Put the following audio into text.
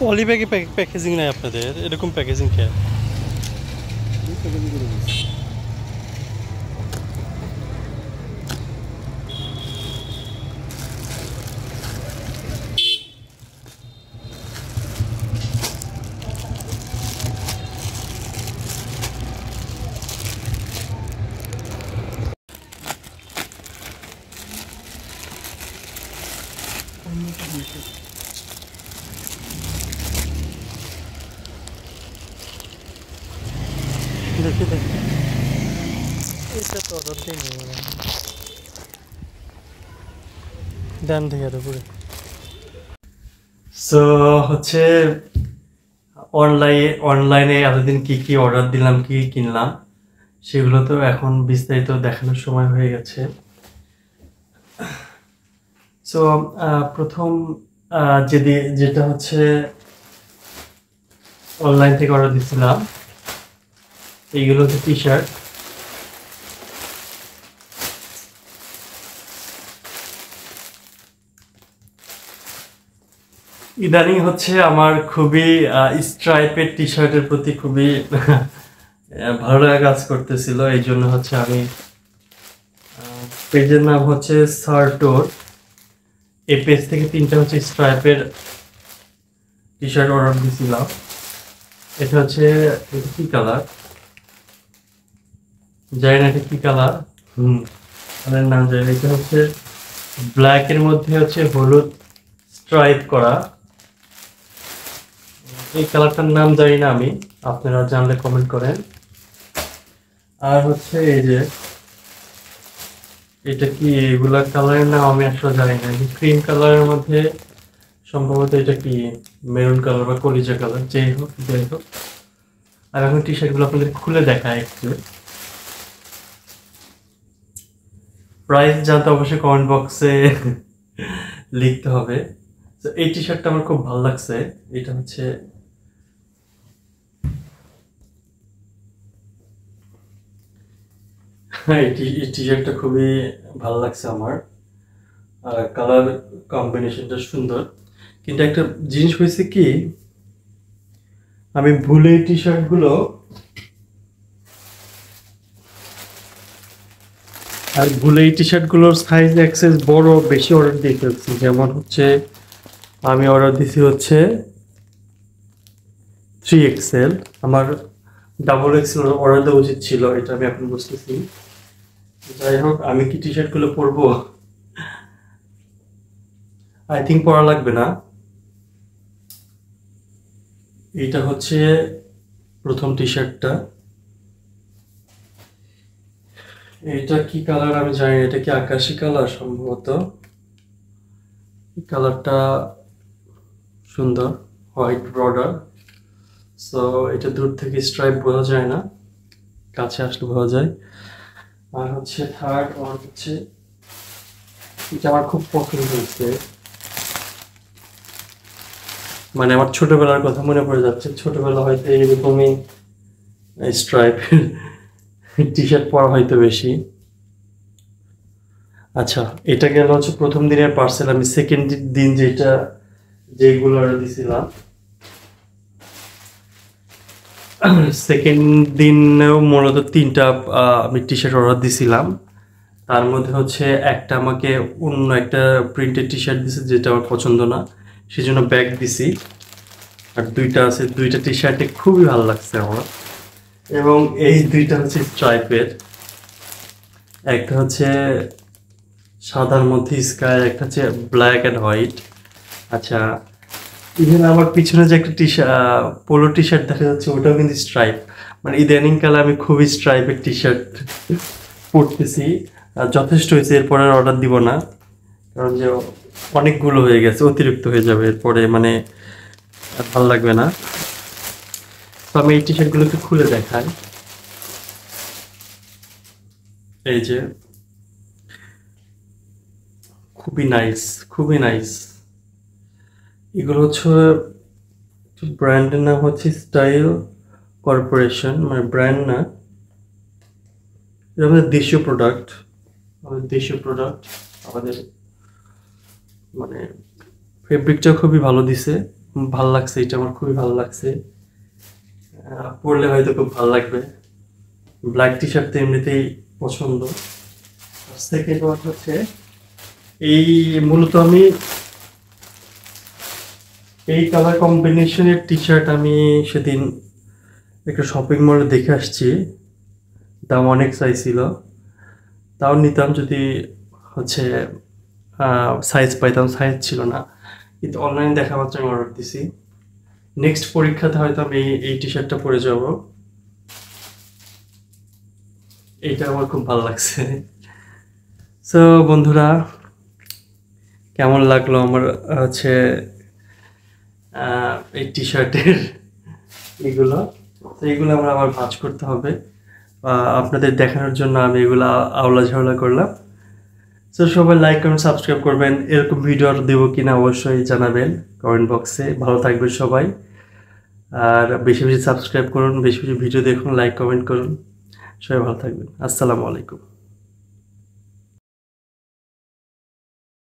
পলি ব্যাগে প্যাকেজিং নাই আপনাদের, এরকম প্যাকেজিং কে? দেখি দেখি, এটা তো অর্ডার দিইনি দেন থেকে পুরো। সো হচ্ছে অনলাইনে এতদিন কি কি অর্ডার দিলাম, কি কিনলাম, সেগুলো তো এখন বিস্তারিত দেখানোর সময় হয়ে গেছে। সো প্রথম যেটা হচ্ছে অনলাইন থেকে অর্ডার দিচ্ছিলাম, এইগুলো হচ্ছে টি শার্ট। ইদানিং হচ্ছে আমার খুবই স্ট্রাইপের টি শার্টের প্রতি খুবই ভালো লাগা কাজ করতেছিল। এই জন্য হচ্ছে আমি পেজের নাম হচ্ছে সার্টোর, এই পেজ থেকে 3টা হচ্ছে স্ট্রাইপের টি শার্ট অর্ডার দিয়েছিলাম। এটা হচ্ছে কি কালার জানি না, এটা কি কালার, কালার নাম জানি না। এটা হচ্ছে ব্ল্যাকের মধ্যে হচ্ছে হলুদ স্ট্রাইপ করা, এই কালারটার নাম জানি না আমি, আপনারা জানলে কমেন্ট করেন। আর হচ্ছে এই যে এটা কি, এগুলা কালারের নাম আমি আসলে জানি না। ক্রিম কালারের মধ্যে সম্ভবত এটা কি মেরুন কালার বা কলিজা কালার, যাই হোক। আর এখন টি শার্টগুলো আপনাদের খুলে দেখায় একটু। প্রাইস জানতে অবশ্যই কমেন্ট বক্সে লিখতে হবে। তো এই টি শার্টটা আমার খুব ভালো লাগছে। এটা হচ্ছে এই টি শার্টটা খুবই ভালো লাগছে আমার, আর কালার কম্বিনেশনটা সুন্দর। কিন্তু একটা জিনিস হয়েছে কি, আমি ভুলে এই টি শার্টগুলো সাইজ এক্সেস বড় বেশি অর্ডার দিয়ে ফেলছি। যেমন হচ্ছে আমি অর্ডার দিছি হচ্ছে 3XL, আমার XXL অর্ডার দেওয়া উচিত ছিল, এটা আমি এখন বুঝতেছি। যাই হোক, আমি কি টি শার্টগুলো পরবো? আই থিঙ্ক পরা লাগবে না। এইটা হচ্ছে প্রথম টি শার্টটা, এটা কি কালার আমি জানি না, এটা কি আকাশি কালার সম্ভবত। কালারটা সুন্দর, হোয়াইট বর্ডার। সো এটা দূর থেকে স্ট্রাইপ বোঝা যায় না, কাছে আসলে বোঝা যায়। আর হচ্ছে থার্ড ওয়ান হচ্ছে, এটা আমার খুব পছন্দ হয়েছে, মানে আমার ছোটবেলার কথা মনে পড়ে যাচ্ছে। ছোটবেলা হয়তো এরকমই স্ট্রাইপ টি শার্ট পরা হয়তো বেশি। আচ্ছা, এটা গেল হচ্ছে প্রথম দিনের পার্সেল। আমি সেকেন্ড দিন যেগুলো অর্ডার দিয়েছিলাম, সেকেন্ড দিনেও মূলত 3টা আমি টি শার্ট অর্ডার দিয়েছিলাম। তার মধ্যে হচ্ছে একটা আমাকে অন্য একটা প্রিন্টেড টি শার্ট দিছে, যেটা আমার পছন্দ না, সেই জন্য ব্যাগ দিছি। আর 2টা আছে, 2টা টি শার্টে খুবই ভালো লাগছে আমার। এবং এই 2টা হচ্ছে স্ট্রাইপের, একটা হচ্ছে সাদার মধ্যে স্কাই, একটা হচ্ছে ব্ল্যাক অ্যান্ড হোয়াইট। আচ্ছা, ইভেন আমার পিছনে যে একটা পোলো টি শার্ট দেখা যাচ্ছে, ওটাও কিন্তু স্ট্রাইপ। মানে ইদানিং কালে আমি খুবই স্ট্রাইপের টি শার্ট পরতেছি। যথেষ্ট হয়েছে, এরপরে অর্ডার দিব না, কারণ যে অনেকগুলো হয়ে গেছে, অতিরিক্ত হয়ে যাবে এরপরে, মানে ভালো লাগবে না। তো আমি এই টি শার্টগুলোকে খুলে দেখাই। এই যে খুবই নাইস, খুবই নাইস। এগুলো হচ্ছে ব্র্যান্ডের নাম হচ্ছে স্টাইল কর্পোরেশন, মানে ব্র্যান্ড না, এটা আমাদের দেশীয় প্রোডাক্ট। আমাদের মানে ফেব্রিকটা খুবই ভালো দিছে, ভালো লাগছে, এটা আমার খুবই ভালো লাগছে। পরলে হয়তো খুব ভালো লাগবে। ব্ল্যাক টি শার্ট তো এমনিতেই পছন্দ। সেকেন্ড ওয়ান হচ্ছে এই, মূলত আমি এই কালার কম্বিনেশনের টি শার্ট আমি সেদিন একটা শপিং মলে দেখে আসছি, দাম অনেক চাইছিল, তাও নিতাম যদি হচ্ছে সাইজ পাইতাম, সাইজ ছিল না, কিন্তু অনলাইন দেখা মাত্র আমি অর্ডার দিছি। নেক্সট পরীক্ষাতে হয়তো আমি এই টি শার্টটা পরে যাব। এইটা আমার খুব ভালো লাগছে। সো বন্ধুরা, কেমন লাগলো আমার হচ্ছে এই টি শার্টের এগুলো? তো এগুলো আমার ভাঁজ করতে হবে, আপনাদের দেখানোর জন্য আমি এগুলো আওলা ঝাওলা করলাম। তো সবাই লাইক কমেন্ট সাবস্ক্রাইব করবেন। এরকম ভিডিও আর দেবো কিনা অবশ্যই জানাবেন কমেন্ট বক্সে। ভালো থাকবেন সবাই, আর বেশি বেশি সাবস্ক্রাইব করুন, বেশি বেশি ভিডিও দেখুন, লাইক কমেন্ট করুন। সবাই ভালো থাকবেন। আসসালামু আলাইকুম।